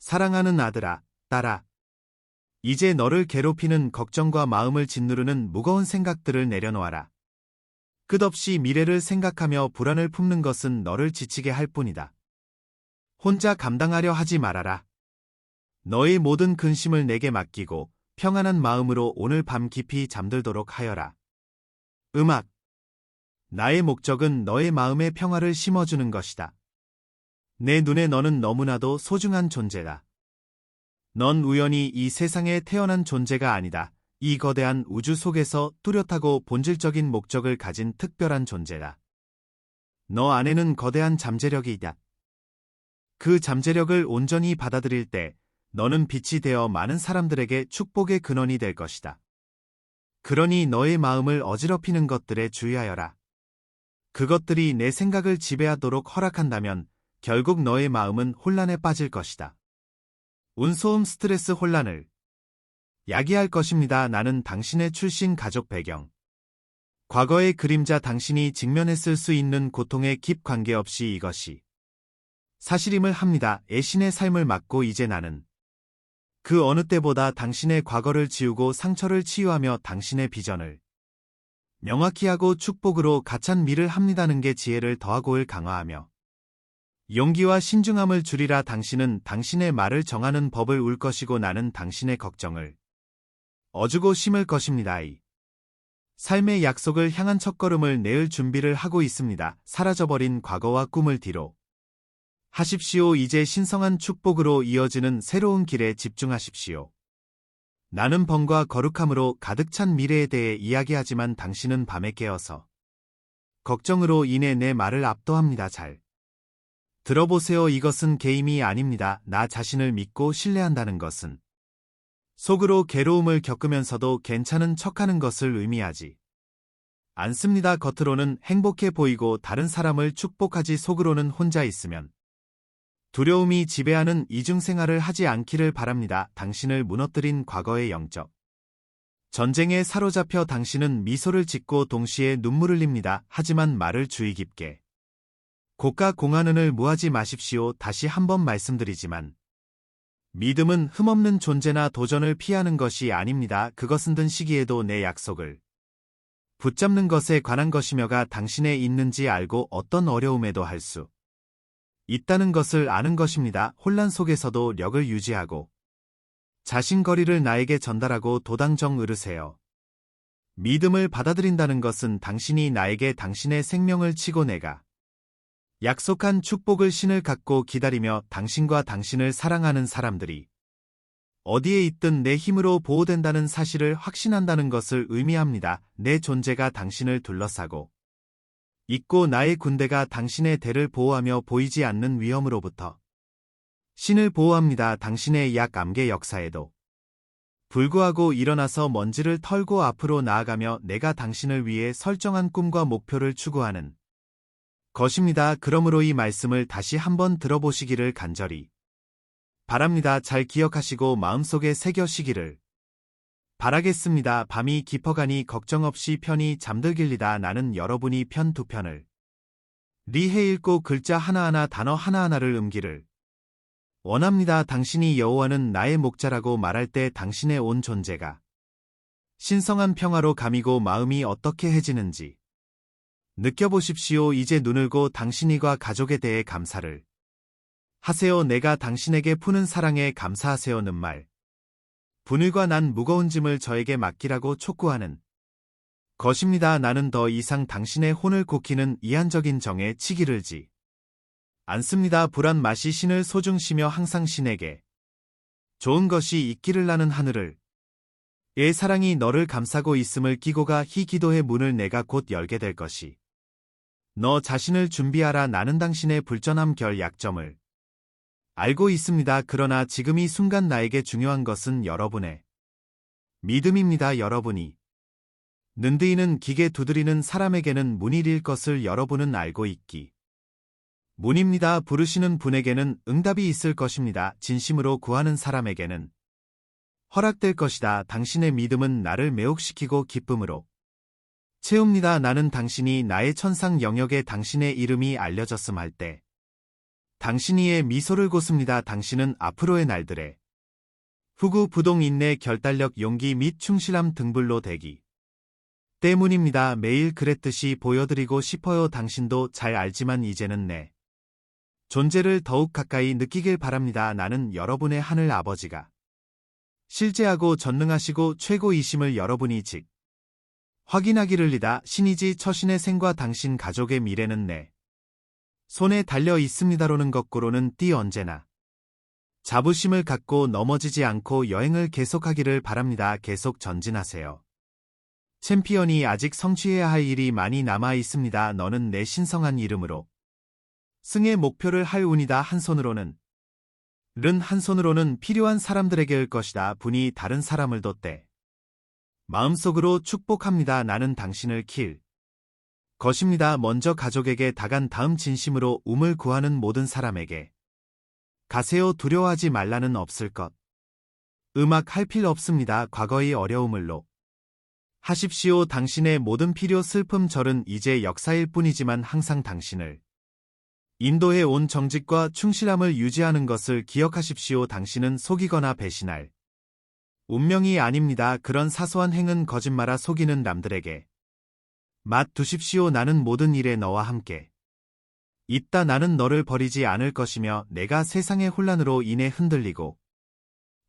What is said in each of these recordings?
사랑하는 아들아, 딸아. 이제 너를 괴롭히는 걱정과 마음을 짓누르는 무거운 생각들을 내려놓아라. 끝없이 미래를 생각하며 불안을 품는 것은 너를 지치게 할 뿐이다. 혼자 감당하려 하지 말아라. 너의 모든 근심을 내게 맡기고 평안한 마음으로 오늘 밤 깊이 잠들도록 하여라. 음악. 나의 목적은 너의 마음에 평화를 심어주는 것이다. 내 눈에 너는 너무나도 소중한 존재다. 넌 우연히 이 세상에 태어난 존재가 아니다. 이 거대한 우주 속에서 뚜렷하고 본질적인 목적을 가진 특별한 존재다. 너 안에는 거대한 잠재력이 있다. 그 잠재력을 온전히 받아들일 때 너는 빛이 되어 많은 사람들에게 축복의 근원이 될 것이다. 그러니 너의 마음을 어지럽히는 것들에 주의하여라. 그것들이 내 생각을 지배하도록 허락한다면 결국 너의 마음은 혼란에 빠질 것이다. 운소음 스트레스 혼란을 야기할 것입니다. 나는 당신의 출신 가족 배경, 과거의 그림자 당신이 직면했을 수 있는 고통에 깊 관계없이 이것이 사실임을 합니다. 애신의 삶을 맞고 이제 나는 그 어느 때보다 당신의 과거를 지우고 상처를 치유하며 당신의 비전을 명확히 하고 축복으로 가찬 미를 합니다는 게 지혜를 더하고를 강화하며 용기와 신중함을 주리라. 당신은 당신의 말을 정하는 법을 울 것이고 나는 당신의 걱정을 어주고 심을 것입니다. 이 삶의 약속을 향한 첫걸음을 내을 준비를 하고 있습니다. 사라져버린 과거와 꿈을 뒤로 하십시오. 이제 신성한 축복으로 이어지는 새로운 길에 집중하십시오. 나는 번과 거룩함으로 가득 찬 미래에 대해 이야기하지만 당신은 밤에 깨어서 걱정으로 인해 내 말을 압도합니다. 잘 들어보세요. 이것은 게임이 아닙니다. 나 자신을 믿고 신뢰한다는 것은 속으로 괴로움을 겪으면서도 괜찮은 척하는 것을 의미하지 않습니다. 겉으로는 행복해 보이고 다른 사람을 축복하지 속으로는 혼자 있으면 두려움이 지배하는 이중생활을 하지 않기를 바랍니다. 당신을 무너뜨린 과거의 영적 전쟁에 사로잡혀 당신은 미소를 짓고 동시에 눈물을 흘립니다. 하지만 말을 주의 깊게 고가 공안은을 무하지 마십시오. 다시 한번 말씀드리지만 믿음은 흠없는 존재나 도전을 피하는 것이 아닙니다. 그것은 든 시기에도 내 약속을 붙잡는 것에 관한 것이며가 당신에 있는지 알고 어떤 어려움에도 할 수 있다는 것을 아는 것입니다. 혼란 속에서도 력을 유지하고 자신거리를 나에게 전달하고 도당정 으르세요. 믿음을 받아들인다는 것은 당신이 나에게 당신의 생명을 치고 내가 약속한 축복을 신을 갖고 기다리며 당신과 당신을 사랑하는 사람들이 어디에 있든 내 힘으로 보호된다는 사실을 확신한다는 것을 의미합니다. 내 존재가 당신을 둘러싸고 있고 나의 군대가 당신의 대를 보호하며 보이지 않는 위험으로부터 신을 보호합니다. 당신의 암개 역사에도 불구하고 일어나서 먼지를 털고 앞으로 나아가며 내가 당신을 위해 설정한 꿈과 목표를 추구하는 것입니다. 그러므로 이 말씀을 다시 한번 들어보시기를 간절히 바랍니다. 잘 기억하시고 마음속에 새겨시기를 바라겠습니다. 밤이 깊어가니 걱정 없이 편히 잠들길리다. 나는 여러분이 편 두 편을 리해 읽고 글자 하나하나 단어 하나하나를 음기를 원합니다. 당신이 여호와는 나의 목자라고 말할 때 당신의 온 존재가 신성한 평화로 감이고 마음이 어떻게 해지는지 느껴보십시오. 이제 눈을고 당신이과 가족에 대해 감사를 하세요. 내가 당신에게 푸는 사랑에 감사하세요는 말. 분일과 난 무거운 짐을 저에게 맡기라고 촉구하는 것입니다. 나는 더 이상 당신의 혼을 곱히는 이한적인 정에 치기를 지 않습니다. 불안 맛이 신을 소중시며 항상 신에게 좋은 것이 있기를. 나는 하늘을 의 사랑이 너를 감싸고 있음을 끼고가 희 기도의 문을 내가 곧 열게 될 것이 너 자신을 준비하라. 나는 당신의 불전함 결 약점을 알고 있습니다. 그러나 지금 이 순간 나에게 중요한 것은 여러분의 믿음입니다. 여러분이 는드이는 기계 두드리는 사람에게는 문일일 것을 여러분은 알고 있기 문입니다. 부르시는 분에게는 응답이 있을 것입니다. 진심으로 구하는 사람에게는 허락될 것이다. 당신의 믿음은 나를 매혹시키고 기쁨으로 채웁니다. 나는 당신이 나의 천상 영역에 당신의 이름이 알려졌음 할 때 당신이의 미소를 고습니다. 당신은 앞으로의 날들에 후구 부동 인내 결단력 용기 및 충실함 등불로 되기 때문입니다. 매일 그랬듯이 보여드리고 싶어요. 당신도 잘 알지만 이제는 내 존재를 더욱 가까이 느끼길 바랍니다. 나는 여러분의 하늘 아버지가 실제하고 전능하시고 최고이심을 여러분이 직 확인하기를 리다. 신이지 처신의 생과 당신 가족의 미래는 내 손에 달려 있습니다로는 거꾸로는 띠 언제나 자부심을 갖고 넘어지지 않고 여행을 계속하기를 바랍니다. 계속 전진하세요. 챔피언이 아직 성취해야 할 일이 많이 남아 있습니다. 너는 내 신성한 이름으로 승의 목표를 할 운이다. 한 손으로는 필요한 사람들에게일 것이다. 분이 다른 사람을 뒀대. 마음속으로 축복합니다. 나는 당신을 킬 것입니다. 먼저 가족에게 다간 다음 진심으로 움을 구하는 모든 사람에게 가세요. 두려워하지 말라는 없을 것. 음악 할 필요 없습니다. 과거의 어려움을로 하십시오. 당신의 모든 필요 슬픔 절은 이제 역사일 뿐이지만 항상 당신을 인도해 온 정직과 충실함을 유지하는 것을 기억하십시오. 당신은 속이거나 배신할 운명이 아닙니다. 그런 사소한 행은 거짓말아 속이는 남들에게 맛 두십시오. 나는 모든 일에 너와 함께 있다. 나는 너를 버리지 않을 것이며 내가 세상의 혼란으로 인해 흔들리고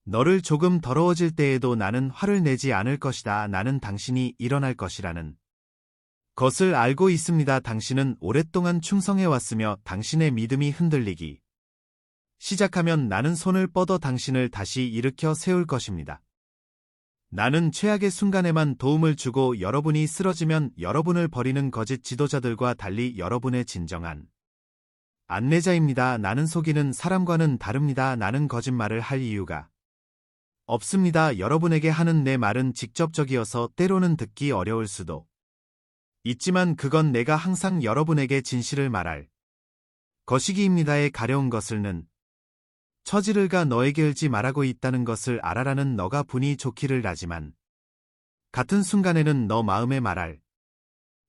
너를 조금 더러워질 때에도 나는 화를 내지 않을 것이다. 나는 당신이 일어날 것이라는 것을 알고 있습니다. 당신은 오랫동안 충성해왔으며 당신의 믿음이 흔들리기 시작하면 나는 손을 뻗어 당신을 다시 일으켜 세울 것입니다. 나는 최악의 순간에만 도움을 주고 여러분이 쓰러지면 여러분을 버리는 거짓 지도자들과 달리 여러분의 진정한 안내자입니다. 나는 속이는 사람과는 다릅니다. 나는 거짓말을 할 이유가 없습니다. 여러분에게 하는 내 말은 직접적이어서 때로는 듣기 어려울 수도 있지만 그건 내가 항상 여러분에게 진실을 말할 것이기입니다에 가려운 것을는 처지를가 너에게 을지 말하고 있다는 것을 알아라는 너가 분이 좋기를 하지만 같은 순간에는 너 마음에 말할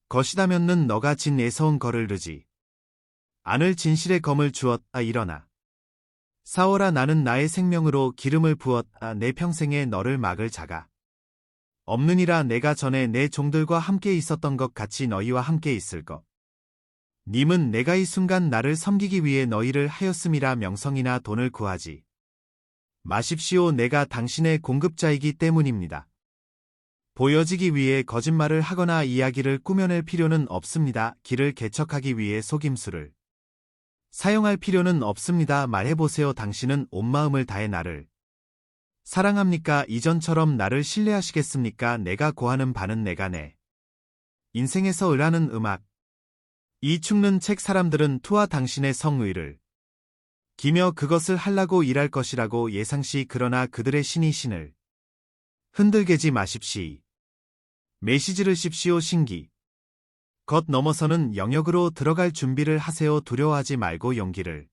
것이다면는 너가 진 애서운 거를 르지 않을 진실의 검을 주었다. 일어나 싸워라. 나는 나의 생명으로 기름을 부었다. 내 평생에 너를 막을 자가 없느니라. 내가 전에 내 종들과 함께 있었던 것 같이 너희와 함께 있을 것. 님은 내가 이 순간 나를 섬기기 위해 너희를 하였음이라. 명성이나 돈을 구하지 마십시오. 내가 당신의 공급자이기 때문입니다. 보여지기 위해 거짓말을 하거나 이야기를 꾸며낼 필요는 없습니다. 길을 개척하기 위해 속임수를 사용할 필요는 없습니다. 말해보세요. 당신은 온 마음을 다해 나를 사랑합니까? 이전처럼 나를 신뢰하시겠습니까? 내가 고하는 바는 내가 내 인생에서 을하는 음악. 이 축는 책 사람들은 투와 당신의 성의를 기며 그것을 하려고 일할 것이라고 예상시 그러나 그들의 신이 신을 흔들게지 마십시. 메시지를 십시오. 신기 것 넘어서는 영역으로 들어갈 준비를 하세요. 두려워하지 말고 용기를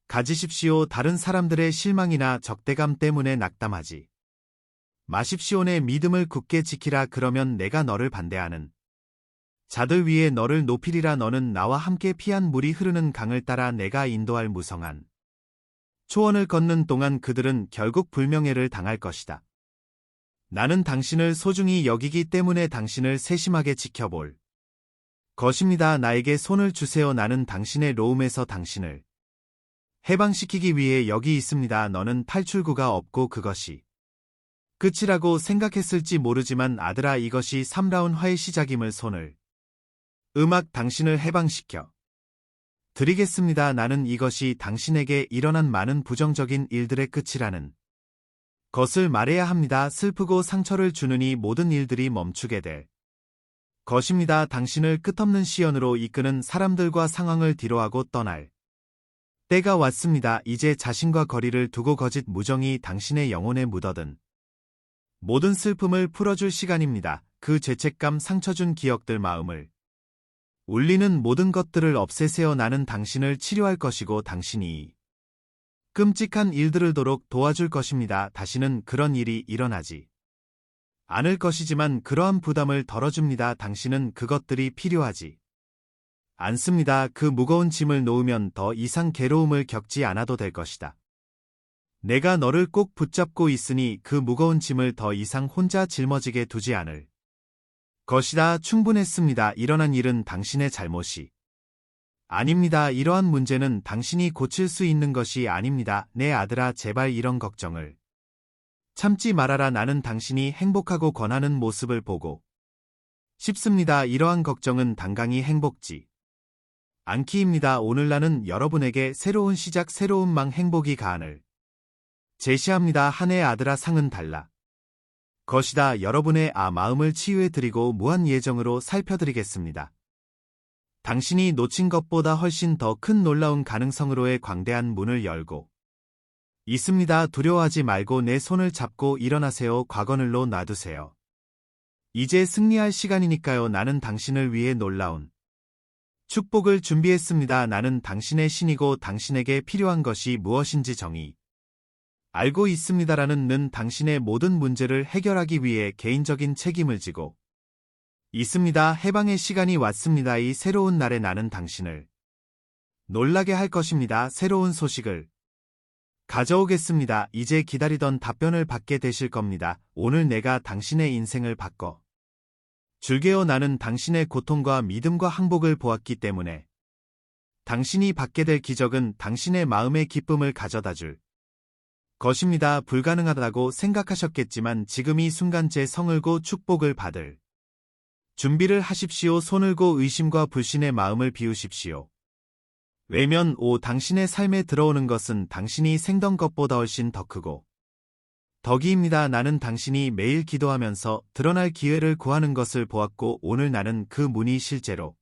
가지십시오. 다른 사람들의 실망이나 적대감 때문에 낙담하지 마십시오. 내 믿음을 굳게 지키라. 그러면 내가 너를 반대하는 자들 위에 너를 높이리라. 너는 나와 함께 피한 물이 흐르는 강을 따라 내가 인도할 무성한 초원을 걷는 동안 그들은 결국 불명예를 당할 것이다. 나는 당신을 소중히 여기기 때문에 당신을 세심하게 지켜볼 것입니다. 나에게 손을 주세요. 나는 당신의 로움에서 당신을 해방시키기 위해 여기 있습니다. 너는 탈출구가 없고 그것이 끝이라고 생각했을지 모르지만 아들아, 이것이 3라운드화의 시작임을. 손을 음악 당신을 해방시켜 드리겠습니다. 나는 이것이 당신에게 일어난 많은 부정적인 일들의 끝이라는 것을 말해야 합니다. 슬프고 상처를 주느니 모든 일들이 멈추게 될 것입니다. 당신을 끝없는 시연으로 이끄는 사람들과 상황을 뒤로하고 떠날 때가 왔습니다. 이제 자신과 거리를 두고 거짓 무정이 당신의 영혼에 묻어든 모든 슬픔을 풀어줄 시간입니다. 그 죄책감, 상처 준 기억들, 마음을 울리는 모든 것들을 없애세요. 나는 당신을 치료할 것이고 당신이 끔찍한 일들을 도록 도와줄 것입니다. 다시는 그런 일이 일어나지 않을 것이지만 그러한 부담을 덜어줍니다. 당신은 그것들이 필요하지 않습니다. 그 무거운 짐을 놓으면 더 이상 괴로움을 겪지 않아도 될 것이다. 내가 너를 꼭 붙잡고 있으니 그 무거운 짐을 더 이상 혼자 짊어지게 두지 않을 것이다. 충분했습니다. 일어난 일은 당신의 잘못이 아닙니다. 이러한 문제는 당신이 고칠 수 있는 것이 아닙니다. 내 아들아, 제발 이런 걱정을 참지 말아라. 나는 당신이 행복하고 권하는 모습을 보고 싶습니다. 이러한 걱정은 당강히 행복지 않기입니다. 오늘 나는 여러분에게 새로운 시작, 새로운 망, 행복이 가안을 제시합니다. 한 해 아들아, 상은 달라 것이다. 여러분의 마음을 치유해드리고 무한 예정으로 살펴드리겠습니다. 당신이 놓친 것보다 훨씬 더 큰 놀라운 가능성으로의 광대한 문을 열고 있습니다. 두려워하지 말고 내 손을 잡고 일어나세요. 과거늘로 놔두세요. 이제 승리할 시간이니까요. 나는 당신을 위해 놀라운 축복을 준비했습니다. 나는 당신의 신이고 당신에게 필요한 것이 무엇인지 정의 알고 있습니다라는 는 당신의 모든 문제를 해결하기 위해 개인적인 책임을 지고 있습니다. 해방의 시간이 왔습니다. 이 새로운 날에 나는 당신을 놀라게 할 것입니다. 새로운 소식을 가져오겠습니다. 이제 기다리던 답변을 받게 되실 겁니다. 오늘 내가 당신의 인생을 바꿔 줄게요. 나는 당신의 고통과 믿음과 항복을 보았기 때문에 당신이 받게 될 기적은 당신의 마음의 기쁨을 가져다 줄 것입니다. 불가능하다고 생각하셨겠지만 지금 이 순간 제 성을고 축복을 받을 준비를 하십시오. 손을고 의심과 불신의 마음을 비우십시오. 외면 당신의 삶에 들어오는 것은 당신이 생던 것보다 훨씬 더 크고 덕이입니다. 나는 당신이 매일 기도하면서 드러날 기회를 구하는 것을 보았고 오늘 나는 그 문이 실제로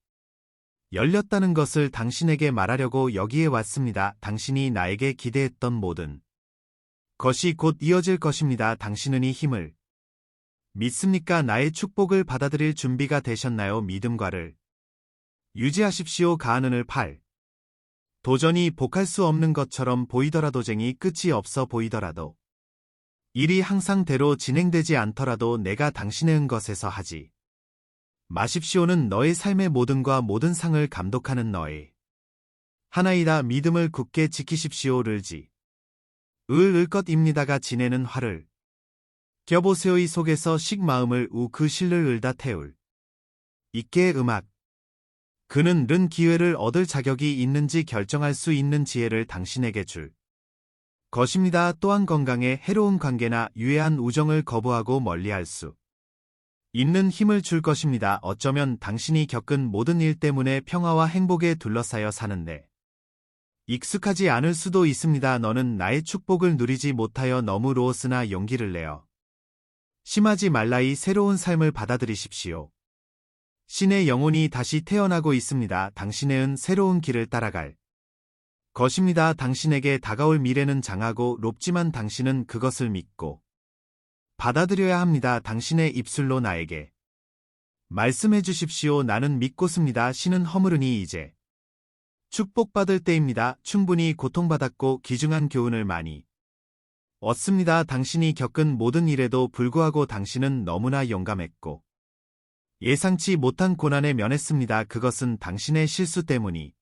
열렸다는 것을 당신에게 말하려고 여기에 왔습니다. 당신이 나에게 기대했던 모든 것이 곧 이어질 것입니다. 당신은 이 힘을 믿습니까? 나의 축복을 받아들일 준비가 되셨나요? 믿음과를 유지하십시오. 가하는을 8. 도전이 복할 수 없는 것처럼 보이더라도 쟁이 끝이 없어 보이더라도 일이 항상대로 진행되지 않더라도 내가 당신의 은 것에서 하지 마십시오는 너의 삶의 모든과 모든 상을 감독하는 너의 하나이다. 믿음을 굳게 지키십시오. 르지 을것입니다가 지내는 화를 껴보세요. 이 속에서 식 마음을 그 실를 을다 태울 있게 음악 그는 른 기회를 얻을 자격이 있는지 결정할 수 있는 지혜를 당신에게 줄 것입니다. 또한 건강에 해로운 관계나 유해한 우정을 거부하고 멀리할 수 있는 힘을 줄 것입니다. 어쩌면 당신이 겪은 모든 일 때문에 평화와 행복에 둘러싸여 사는데 익숙하지 않을 수도 있습니다. 너는 나의 축복을 누리지 못하여 너무 로웠으나 용기를 내어 심하지 말라. 이 새로운 삶을 받아들이십시오. 신의 영혼이 다시 태어나고 있습니다. 당신의 은 새로운 길을 따라갈 것입니다. 당신에게 다가올 미래는 장하고 높지만 당신은 그것을 믿고 받아들여야 합니다. 당신의 입술로 나에게 말씀해 주십시오. 나는 믿고습니다. 신은 허물으니 이제 축복받을 때입니다. 충분히 고통받았고 귀중한 교훈을 많이 얻습니다. 당신이 겪은 모든 일에도 불구하고 당신은 너무나 용감했고 예상치 못한 고난에 면했습니다. 그것은 당신의 실수 때문이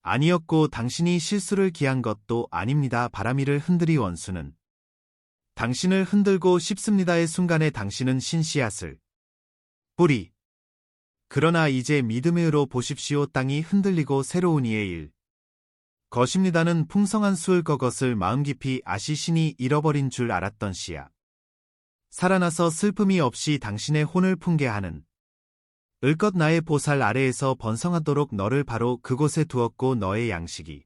아니었고 당신이 실수를 기한 것도 아닙니다. 바람이를 흔들이 원수는 당신을 흔들고 싶습니다의 순간에 당신은 신씨앗을 뿌리 그러나 이제 믿음의 으로 보십시오. 땅이 흔들리고 새로운 이의 일 것입니다는 풍성한 수을 거것을 마음 깊이 아시신이 잃어버린 줄 알았던 씨야 살아나서 슬픔이 없이 당신의 혼을 풍게하는 을것 나의 보살 아래에서 번성하도록 너를 바로 그곳에 두었고 너의 양식이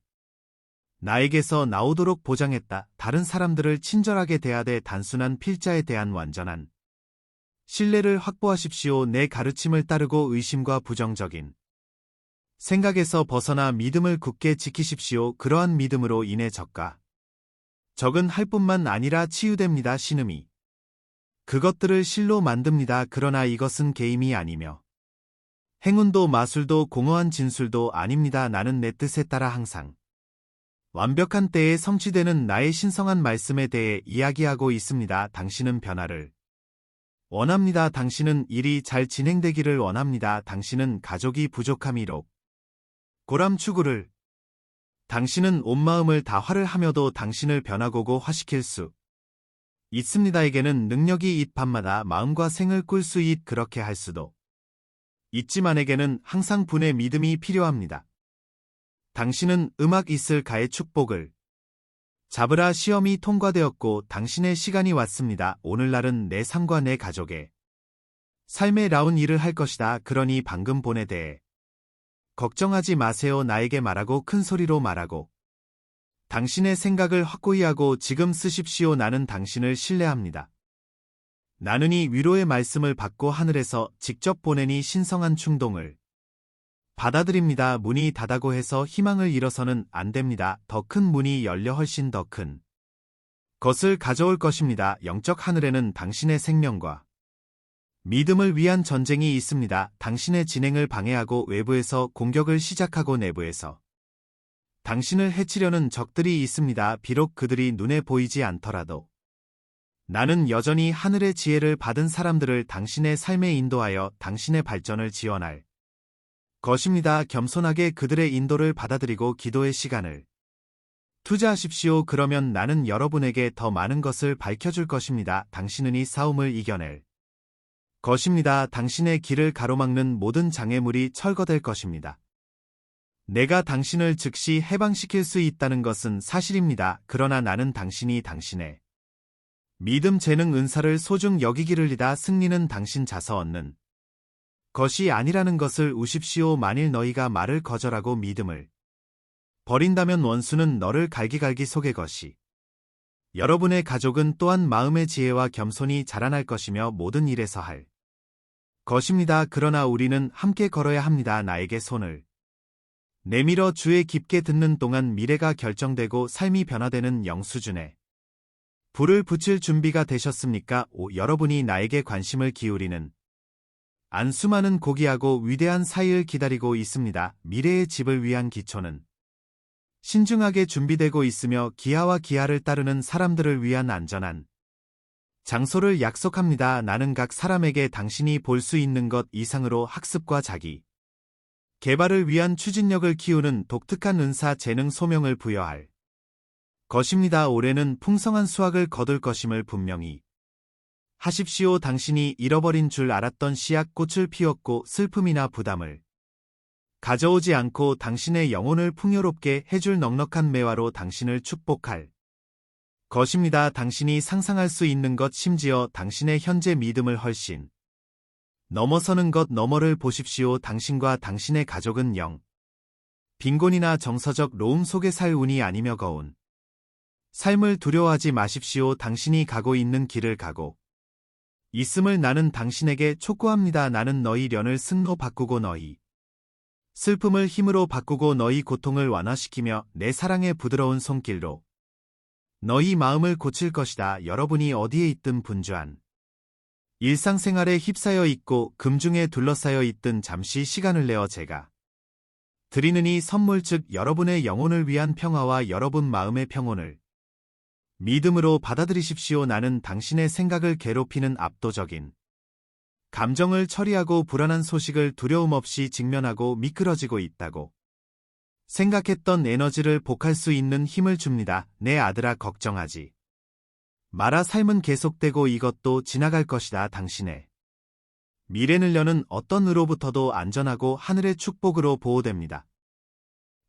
나에게서 나오도록 보장했다. 다른 사람들을 친절하게 대하되 단순한 필자에 대한 완전한 신뢰를 확보하십시오. 내 가르침을 따르고 의심과 부정적인 생각에서 벗어나 믿음을 굳게 지키십시오. 그러한 믿음으로 인해 적과 적은 할 뿐만 아니라 치유됩니다. 신음이 그것들을 실로 만듭니다. 그러나 이것은 게임이 아니며 행운도 마술도 공허한 진술도 아닙니다. 나는 내 뜻에 따라 항상 완벽한 때에 성취되는 나의 신성한 말씀에 대해 이야기하고 있습니다. 당신은 변화를 원합니다. 당신은 일이 잘 진행되기를 원합니다. 당신은 가족이 부족함이록 고람 추구를. 당신은 온 마음을 다화를 하며도 당신을 변화고고 화시킬 수 있습니다에게는 능력이 있 밤마다 마음과 생을 꿀 수 있 그렇게 할 수도 있지만에게는 항상 분의 믿음이 필요합니다. 당신은 음악 있을 가의 축복을 잡으라 시험이 통과되었고 당신의 시간이 왔습니다. 오늘날은 내 삶과 내 가족의 삶에 라운 일을 할 것이다. 그러니 방금 본에 대해 걱정하지 마세요. 나에게 말하고 큰 소리로 말하고 당신의 생각을 확고히 하고 지금 쓰십시오. 나는 당신을 신뢰합니다. 나는 이 위로의 말씀을 받고 하늘에서 직접 보내니 신성한 충동을 받아들입니다. 문이 닫다고 해서 희망을 잃어서는 안 됩니다. 더 큰 문이 열려 훨씬 더 큰 것을 가져올 것입니다. 영적 하늘에는 당신의 생명과 믿음을 위한 전쟁이 있습니다. 당신의 진행을 방해하고 외부에서 공격을 시작하고 내부에서 당신을 해치려는 적들이 있습니다. 비록 그들이 눈에 보이지 않더라도 나는 여전히 하늘의 지혜를 받은 사람들을 당신의 삶에 인도하여 당신의 발전을 지원할 것입니다. 겸손하게 그들의 인도를 받아들이고 기도의 시간을 투자하십시오. 그러면 나는 여러분에게 더 많은 것을 밝혀줄 것입니다. 당신은 이 싸움을 이겨낼 것입니다. 당신의 길을 가로막는 모든 장애물이 철거될 것입니다. 내가 당신을 즉시 해방시킬 수 있다는 것은 사실입니다. 그러나 나는 당신이 당신의 믿음, 재능, 은사를 소중 여기기를이다. 승리는 당신 자서 얻는 것이 아니라는 것을 우십시오. 만일 너희가 말을 거절하고 믿음을 버린다면 원수는 너를 갈기갈기 속의 것이 여러분의 가족은 또한 마음의 지혜와 겸손이 자라날 것이며 모든 일에서 할 것입니다. 그러나 우리는 함께 걸어야 합니다. 나에게 손을 내밀어 주의 깊게 듣는 동안 미래가 결정되고 삶이 변화되는 영수준에 불을 붙일 준비가 되셨습니까? 여러분이 나에게 관심을 기울이는 안 수많은 고귀하고 위대한 사이를 기다리고 있습니다. 미래의 집을 위한 기초는 신중하게 준비되고 있으며 기하와 기하를 따르는 사람들을 위한 안전한 장소를 약속합니다. 나는 각 사람에게 당신이 볼 수 있는 것 이상으로 학습과 자기 개발을 위한 추진력을 키우는 독특한 은사, 재능, 소명을 부여할 것입니다. 올해는 풍성한 수확을 거둘 것임을 분명히 하십시오. 당신이 잃어버린 줄 알았던 씨앗 꽃을 피웠고 슬픔이나 부담을 가져오지 않고 당신의 영혼을 풍요롭게 해줄 넉넉한 매화로 당신을 축복할 것입니다. 당신이 상상할 수 있는 것, 심지어 당신의 현재 믿음을 훨씬 넘어서는 것 너머를 보십시오. 당신과 당신의 가족은 빈곤이나 정서적 로움 속에 살 운이 아니며 거운 삶을 두려워하지 마십시오. 당신이 가고 있는 길을 가고 있음을 나는 당신에게 촉구합니다. 나는 너희 련을 승로 바꾸고 너희 슬픔을 힘으로 바꾸고 너희 고통을 완화시키며 내 사랑의 부드러운 손길로 너희 마음을 고칠 것이다. 여러분이 어디에 있든 분주한 일상생활에 휩싸여 있고 금중에 둘러싸여 있든 잠시 시간을 내어 제가 드리는 이 선물, 즉 여러분의 영혼을 위한 평화와 여러분 마음의 평온을 믿음으로 받아들이십시오. 나는 당신의 생각을 괴롭히는 압도적인 감정을 처리하고 불안한 소식을 두려움 없이 직면하고 미끄러지고 있다고 생각했던 에너지를 복할 수 있는 힘을 줍니다. 내 아들아, 걱정하지 마라. 삶은 계속되고 이것도 지나갈 것이다. 당신의 미래는 려는 어떤 으로부터도 안전하고 하늘의 축복으로 보호됩니다.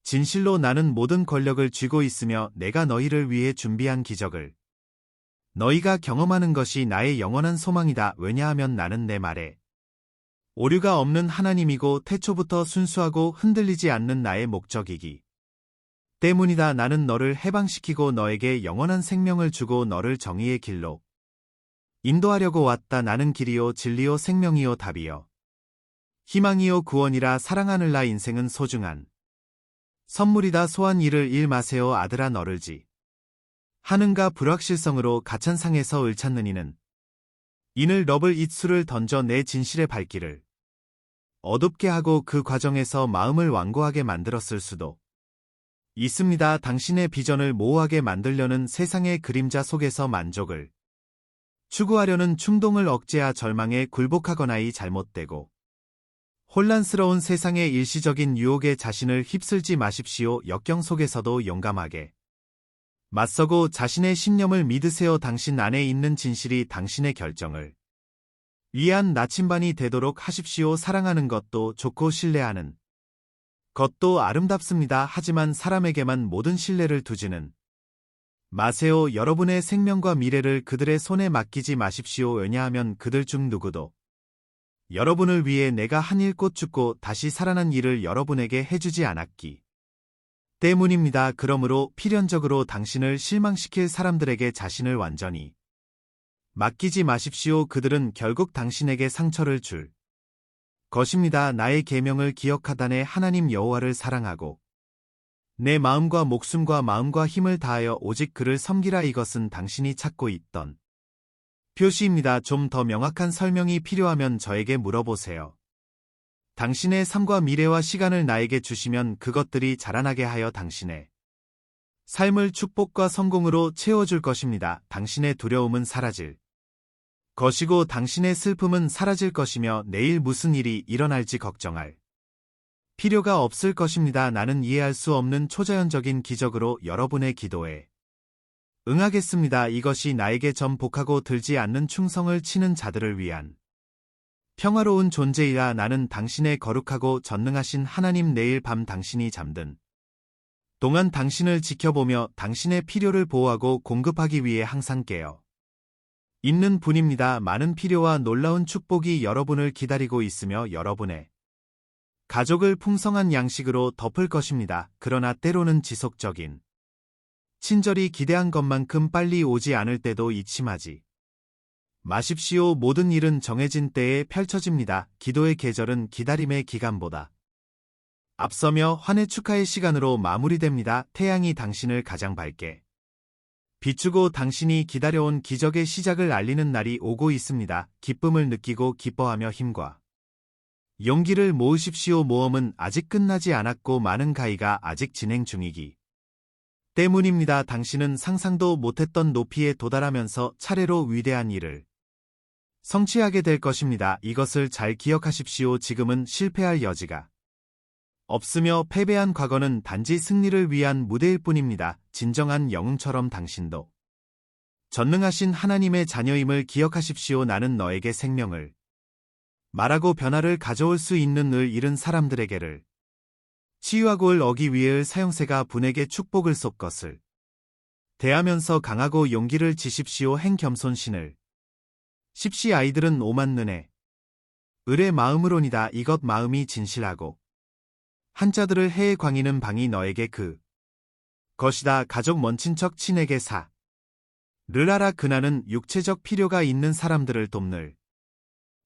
진실로 나는 모든 권력을 쥐고 있으며 내가 너희를 위해 준비한 기적을 너희가 경험하는 것이 나의 영원한 소망이다. 왜냐하면 나는 내 말에 오류가 없는 하나님이고 태초부터 순수하고 흔들리지 않는 나의 목적이기 때문이다. 나는 너를 해방시키고 너에게 영원한 생명을 주고 너를 정의의 길로 인도하려고 왔다. 나는 길이요 진리요 생명이요 답이요 희망이요 구원이라. 사랑하는 나 인생은 소중한 선물이다. 소한 일을 일 마세요. 아들아, 너를 하는가 불확실성으로 가찬상에서 을찾는 이는 이늘 럽을 입술을 던져 내 진실의 발길을 어둡게 하고 그 과정에서 마음을 완고하게 만들었을 수도 있습니다. 당신의 비전을 모호하게 만들려는 세상의 그림자 속에서 만족을 추구하려는 충동을 억제하 절망에 굴복하거나 이 잘못되고 혼란스러운 세상의 일시적인 유혹에 자신을 휩쓸지 마십시오. 역경 속에서도 용감하게 맞서고 자신의 신념을 믿으세요. 당신 안에 있는 진실이 당신의 결정을 위한 나침반이 되도록 하십시오. 사랑하는 것도 좋고 신뢰하는 것도 아름답습니다. 하지만 사람에게만 모든 신뢰를 두지는 마세요. 여러분의 생명과 미래를 그들의 손에 맡기지 마십시오. 왜냐하면 그들 중 누구도 여러분을 위해 내가 한 일 곧 죽고 다시 살아난 일을 여러분에게 해주지 않았기 때문입니다. 그러므로 필연적으로 당신을 실망시킬 사람들에게 자신을 완전히 맡기지 마십시오. 그들은 결국 당신에게 상처를 줄 것입니다. 나의 계명을 기억하다네 하나님 여호와를 사랑하고 내 마음과 목숨과 마음과 힘을 다하여 오직 그를 섬기라. 이것은 당신이 찾고 있던 표시입니다. 좀 더 명확한 설명이 필요하면 저에게 물어보세요. 당신의 삶과 미래와 시간을 나에게 주시면 그것들이 자라나게 하여 당신의 삶을 축복과 성공으로 채워줄 것입니다. 당신의 두려움은 사라질 것이고 당신의 슬픔은 사라질 것이며 내일 무슨 일이 일어날지 걱정할 필요가 없을 것입니다. 나는 이해할 수 없는 초자연적인 기적으로 여러분의 기도에 응하겠습니다. 이것이 나에게 전복하고 들지 않는 충성을 치는 자들을 위한 평화로운 존재이라. 나는 당신의 거룩하고 전능하신 하나님. 내일 밤 당신이 잠든 동안 당신을 지켜보며 당신의 필요를 보호하고 공급하기 위해 항상 깨어 있는 분입니다. 많은 필요와 놀라운 축복이 여러분을 기다리고 있으며 여러분의 가족을 풍성한 양식으로 덮을 것입니다. 그러나 때로는 지속적인 친절이 기대한 것만큼 빨리 오지 않을 때도 이침하지 마십시오. 모든 일은 정해진 때에 펼쳐집니다. 기도의 계절은 기다림의 기간보다 앞서며 환해 축하의 시간으로 마무리됩니다. 태양이 당신을 가장 밝게 비추고 당신이 기다려온 기적의 시작을 알리는 날이 오고 있습니다. 기쁨을 느끼고 기뻐하며 힘과 용기를 모으십시오. 모험은 아직 끝나지 않았고 많은 가이가 아직 진행 중이기 때문입니다. 당신은 상상도 못했던 높이에 도달하면서 차례로 위대한 일을 성취하게 될 것입니다. 이것을 잘 기억하십시오. 지금은 실패할 여지가 없으며 패배한 과거는 단지 승리를 위한 무대일 뿐입니다. 진정한 영웅처럼 당신도 전능하신 하나님의 자녀임을 기억하십시오. 나는 너에게 생명을 말하고 변화를 가져올 수 있는 을 잃은 사람들에게를 치유하고 을 얻기 위해의 사형세가 분에게 축복을 쏟 것을 대하면서 강하고 용기를 지십시오. 행 겸손신을 십시. 아이들은 오만는에 을의 마음으로니다. 이것 마음이 진실하고 한자들을 해에 광이는 방이 너에게 그 것이다. 가족 먼 친척 친에게 사를 하라. 그나는 육체적 필요가 있는 사람들을 돕는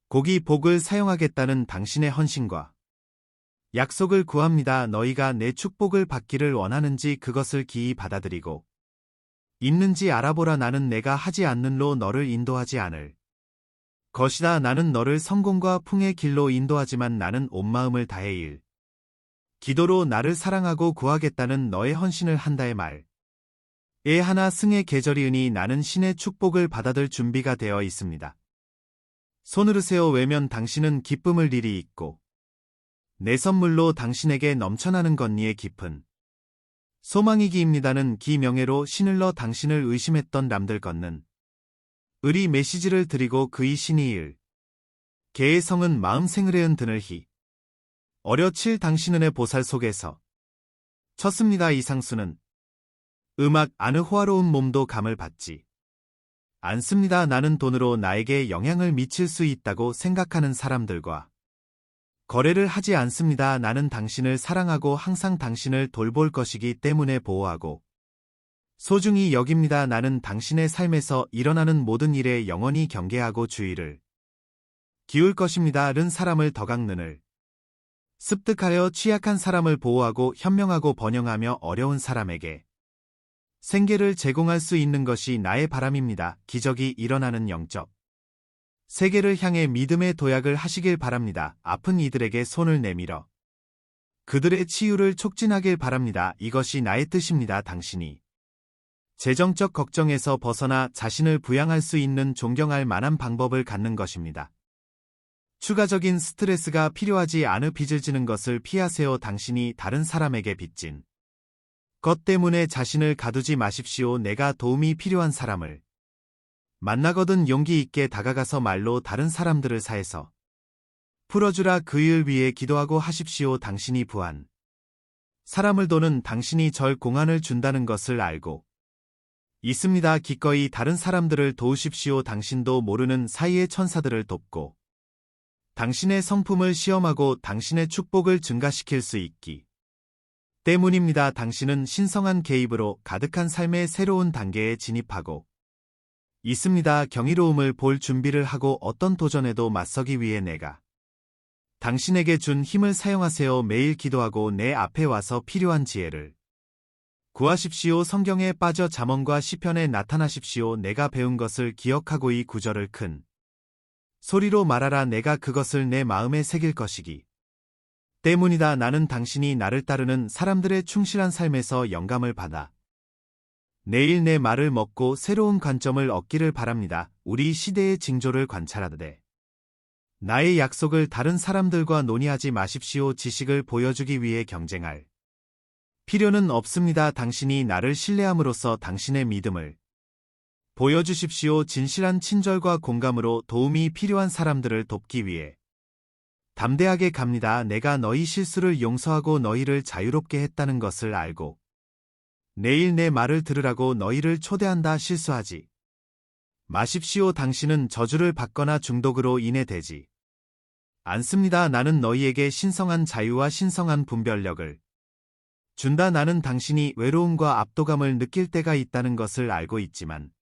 고기 복을 사용하겠다는 당신의 헌신과 약속을 구합니다. 너희가 내 축복을 받기를 원하는지 그것을 기이 받아들이고 있는지 알아보라. 나는 내가 하지 않는로 너를 인도하지 않을 것이다. 나는 너를 성공과 풍의 길로 인도하지만 나는 온 마음을 다해 일 기도로 나를 사랑하고 구하겠다는 너의 헌신을 한다의 말. 에 하나 승의 계절이 으니 나는 신의 축복을 받아들 준비가 되어 있습니다. 손으르세요. 외면 당신은 기쁨을 일이 있고 내 선물로 당신에게 넘쳐나는 건니의 깊은 소망이기입니다는 기명예로 신을러 당신을 의심했던 남들 걷는 을이 메시지를 드리고 그의 신이 일 개의 성은 마음 생으레은 드늘 히 어려칠 당신은의 보살 속에서 쳤습니다. 이상수는 음악 아느 호화로운 몸도 감을 받지 않습니다. 나는 돈으로 나에게 영향을 미칠 수 있다고 생각하는 사람들과 거래를 하지 않습니다. 나는 당신을 사랑하고 항상 당신을 돌볼 것이기 때문에 보호하고 소중히 여깁니다. 나는 당신의 삶에서 일어나는 모든 일에 영원히 경계하고 주의를 기울 것입니다. 른 사람을 덕악는을 습득하여 취약한 사람을 보호하고 현명하고 번영하며 어려운 사람에게 생계를 제공할 수 있는 것이 나의 바람입니다. 기적이 일어나는 영적 세계를 향해 믿음의 도약을 하시길 바랍니다. 아픈 이들에게 손을 내밀어 그들의 치유를 촉진하길 바랍니다. 이것이 나의 뜻입니다. 당신이 재정적 걱정에서 벗어나 자신을 부양할 수 있는 존경할 만한 방법을 갖는 것입니다. 추가적인 스트레스가 필요하지 않으 빚을 지는 것을 피하세요. 당신이 다른 사람에게 빚진 것 때문에 자신을 가두지 마십시오. 내가 도움이 필요한 사람을 만나거든 용기 있게 다가가서 말로 다른 사람들을 사해서 풀어주라. 그 일 위해 기도하고 하십시오. 당신이 부한 사람을 도는 당신이 절 공안을 준다는 것을 알고 있습니다. 기꺼이 다른 사람들을 도우십시오. 당신도 모르는 사이의 천사들을 돕고 당신의 성품을 시험하고 당신의 축복을 증가시킬 수 있기 때문입니다. 당신은 신성한 개입으로 가득한 삶의 새로운 단계에 진입하고 있습니다. 경이로움을 볼 준비를 하고 어떤 도전에도 맞서기 위해 내가 당신에게 준 힘을 사용하세요. 매일 기도하고 내 앞에 와서 필요한 지혜를 구하십시오. 성경에 빠져 잠언과 시편에 나타나십시오. 내가 배운 것을 기억하고 이 구절을 큰 소리로 말하라. 내가 그것을 내 마음에 새길 것이기 때문이다. 나는 당신이 나를 따르는 사람들의 충실한 삶에서 영감을 받아 내일 내 말을 먹고 새로운 관점을 얻기를 바랍니다. 우리 시대의 징조를 관찰하되 나의 약속을 다른 사람들과 논의하지 마십시오. 지식을 보여주기 위해 경쟁할 필요는 없습니다. 당신이 나를 신뢰함으로써 당신의 믿음을 보여주십시오. 진실한 친절과 공감으로 도움이 필요한 사람들을 돕기 위해 담대하게 갑니다. 내가 너희 실수를 용서하고 너희를 자유롭게 했다는 것을 알고 내일 내 말을 들으라고 너희를 초대한다. 실수하지 마십시오. 당신은 저주를 받거나 중독으로 인해 되지 않습니다. 나는 너희에게 신성한 자유와 신성한 분별력을 준다. 나는 당신이 외로움과 압도감을 느낄 때가 있다는 것을 알고 있지만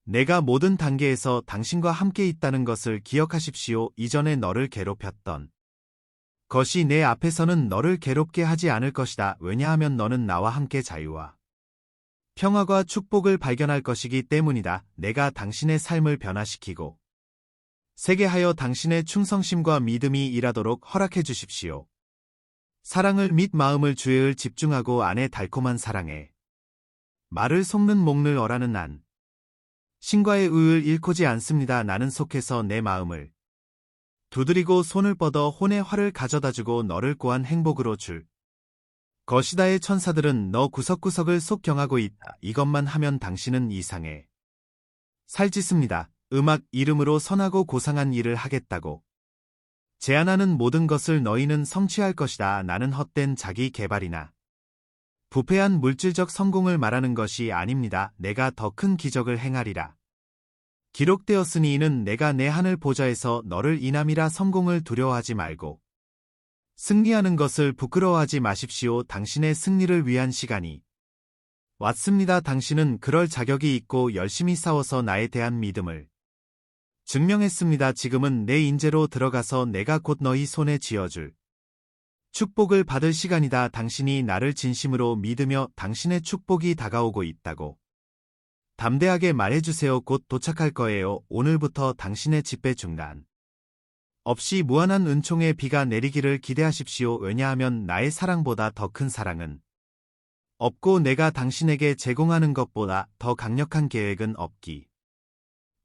내가 모든 단계에서 당신과 함께 있다는 것을 기억하십시오. 이전에 너를 괴롭혔던 것이 내 앞에서는 너를 괴롭게 하지 않을 것이다. 왜냐하면 너는 나와 함께 자유와 평화와 축복을 발견할 것이기 때문이다. 내가 당신의 삶을 변화시키고 세게 하여 당신의 충성심과 믿음이 일하도록 허락해 주십시오. 사랑을 및 마음을 주의를 집중하고 안에 달콤한 사랑에 말을 속는 목을 어라는 난 신과의 의를 잃고지 않습니다. 나는 속해서 내 마음을 두드리고 손을 뻗어 혼의 화를 가져다주고 너를 고한 행복으로 줄 것이다의 천사들은 너 구석구석을 속 경하고 있다. 이것만 하면 당신은 이상해 살짓습니다. 음악 이름으로 선하고 고상한 일을 하겠다고 제안하는 모든 것을 너희는 성취할 것이다. 나는 헛된 자기 개발이나 부패한 물질적 성공을 말하는 것이 아닙니다. 내가 더 큰 기적을 행하리라. 기록되었으니 이는 내가 내 하늘 보좌에서 너를 인함이라. 성공을 두려워하지 말고 승리하는 것을 부끄러워하지 마십시오. 당신의 승리를 위한 시간이 왔습니다. 당신은 그럴 자격이 있고 열심히 싸워서 나에 대한 믿음을 증명했습니다. 지금은 내 인재로 들어가서 내가 곧 너희 손에 쥐어줄 축복을 받을 시간이다. 당신이 나를 진심으로 믿으며 당신의 축복이 다가오고 있다고 담대하게 말해주세요. 곧 도착할 거예요. 오늘부터 당신의 집회 중단 없이 무한한 은총의 비가 내리기를 기대하십시오. 왜냐하면 나의 사랑보다 더 큰 사랑은 없고 내가 당신에게 제공하는 것보다 더 강력한 계획은 없기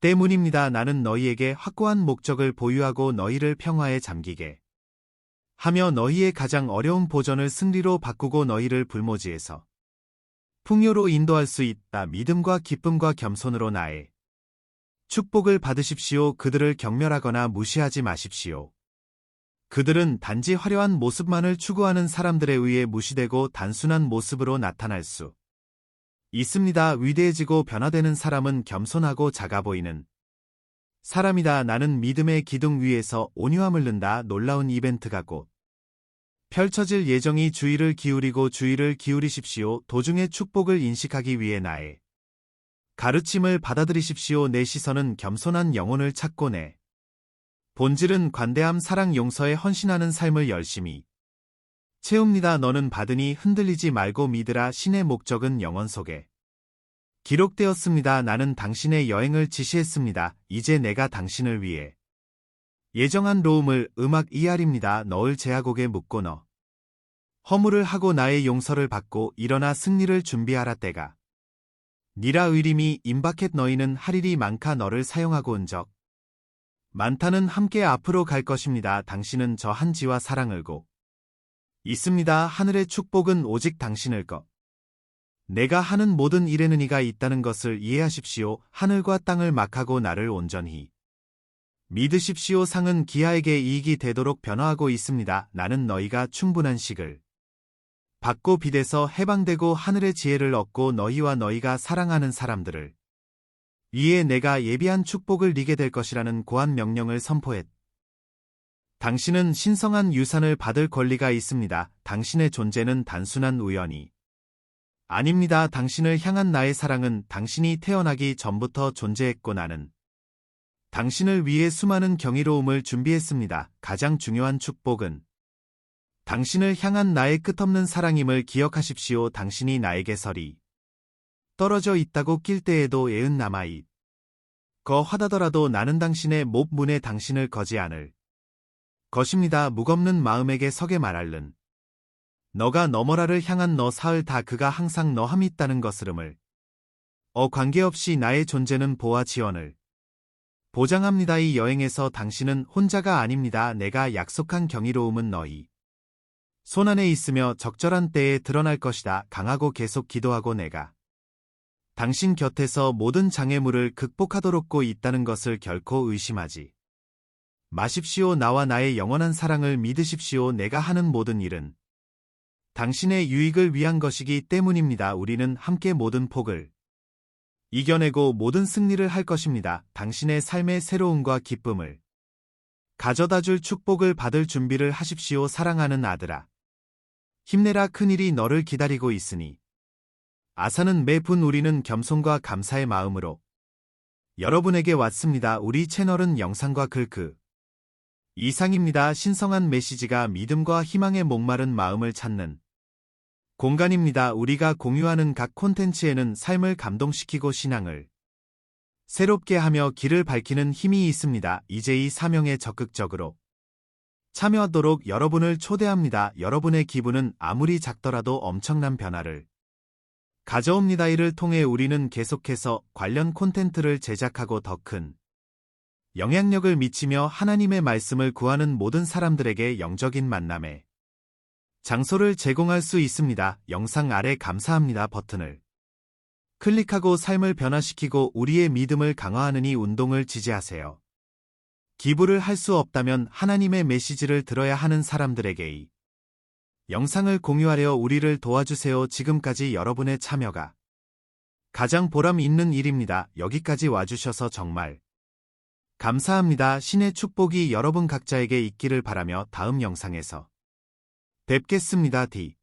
때문입니다. 나는 너희에게 확고한 목적을 보유하고 너희를 평화에 잠기게 하며 너희의 가장 어려운 보전을 승리로 바꾸고 너희를 불모지에서 풍요로 인도할 수 있다. 믿음과 기쁨과 겸손으로 나의 축복을 받으십시오. 그들을 경멸하거나 무시하지 마십시오. 그들은 단지 화려한 모습만을 추구하는 사람들에 의해 무시되고 단순한 모습으로 나타날 수 있습니다. 위대해지고 변화되는 사람은 겸손하고 작아 보이는 사람이다. 나는 믿음의 기둥 위에서 온유함을 는다. 놀라운 이벤트가 곧 펼쳐질 예정이 주의를 기울이십시오. 도중의 축복을 인식하기 위해 나의 가르침을 받아들이십시오. 내 시선은 겸손한 영혼을 찾고 내 본질은 관대함, 사랑, 용서에 헌신하는 삶을 열심히 채웁니다. 너는 받으니 흔들리지 말고 믿으라. 신의 목적은 영원 속에 기록되었습니다. 나는 당신의 여행을 지시했습니다. 이제 내가 당신을 위해 예정한 로움을 음악 ER입니다. 너를 제하곡에 묻고 너 허물을 하고 나의 용서를 받고 일어나 승리를 준비하라. 때가 니라. 의림이 임박했. 너희는 할 일이 많카. 너를 사용하고 은 적 많다는 함께 앞으로 갈 것입니다. 당신은 저 한지와 사랑을고 있습니다. 하늘의 축복은 오직 당신을 것. 내가 하는 모든 일에는 이가 있다는 것을 이해하십시오. 하늘과 땅을 막하고 나를 온전히 믿으십시오. 상은 기하에게 이익이 되도록 변화하고 있습니다. 나는 너희가 충분한 식을 받고 빛에서 해방되고 하늘의 지혜를 얻고 너희와 너희가 사랑하는 사람들을 위에 내가 예비한 축복을 이게 될 것이라는 고한 명령을 선포했. 당신은 신성한 유산을 받을 권리가 있습니다. 당신의 존재는 단순한 우연이 아닙니다. 당신을 향한 나의 사랑은 당신이 태어나기 전부터 존재했고 나는 당신을 위해 수많은 경이로움을 준비했습니다. 가장 중요한 축복은 당신을 향한 나의 끝없는 사랑임을 기억하십시오. 당신이 나에게 설이 떨어져 있다고 낄 때에도 애은 남아있. 하다더라도 나는 당신의 목 문에 당신을 거지 않을 것입니다. 무겁는 마음에게 서게 말할른. 너가 너머라를 향한 너 사흘 다 그가 항상 너함 있다는 것을음을. 관계없이 나의 존재는 보아 지원을 보장합니다. 이 여행에서 당신은 혼자가 아닙니다. 내가 약속한 경이로움은 너희 손안에 있으며 적절한 때에 드러날 것이다. 강하고 계속 기도하고 내가 당신 곁에서 모든 장애물을 극복하도록 있다는 것을 결코 의심하지 마십시오. 나와 나의 영원한 사랑을 믿으십시오. 내가 하는 모든 일은 당신의 유익을 위한 것이기 때문입니다. 우리는 함께 모든 폭을 이겨내고 모든 승리를 할 것입니다. 당신의 삶의 새로움과 기쁨을 가져다줄 축복을 받을 준비를 하십시오. 사랑하는 아들아. 힘내라. 큰일이 너를 기다리고 있으니. 아사는 매분 우리는 겸손과 감사의 마음으로 여러분에게 왔습니다. 우리 채널은 영상과 글 이상입니다. 신성한 메시지가 믿음과 희망의 목마른 마음을 찾는 공간입니다. 우리가 공유하는 각 콘텐츠에는 삶을 감동시키고 신앙을 새롭게 하며 길을 밝히는 힘이 있습니다. 이제 이 사명에 적극적으로 참여하도록 여러분을 초대합니다. 여러분의 기분은 아무리 작더라도 엄청난 변화를 가져옵니다. 이를 통해 우리는 계속해서 관련 콘텐츠를 제작하고 더 큰 영향력을 미치며 하나님의 말씀을 구하는 모든 사람들에게 영적인 만남의 장소를 제공할 수 있습니다. 영상 아래 감사합니다 버튼을 클릭하고 삶을 변화시키고 우리의 믿음을 강화하는 이 운동을 지지하세요. 기부를 할 수 없다면 하나님의 메시지를 들어야 하는 사람들에게 이 영상을 공유하려 우리를 도와주세요. 지금까지 여러분의 참여가 가장 보람 있는 일입니다. 여기까지 와주셔서 정말 감사합니다. 신의 축복이 여러분 각자에게 있기를 바라며 다음 영상에서 뵙겠습니다. D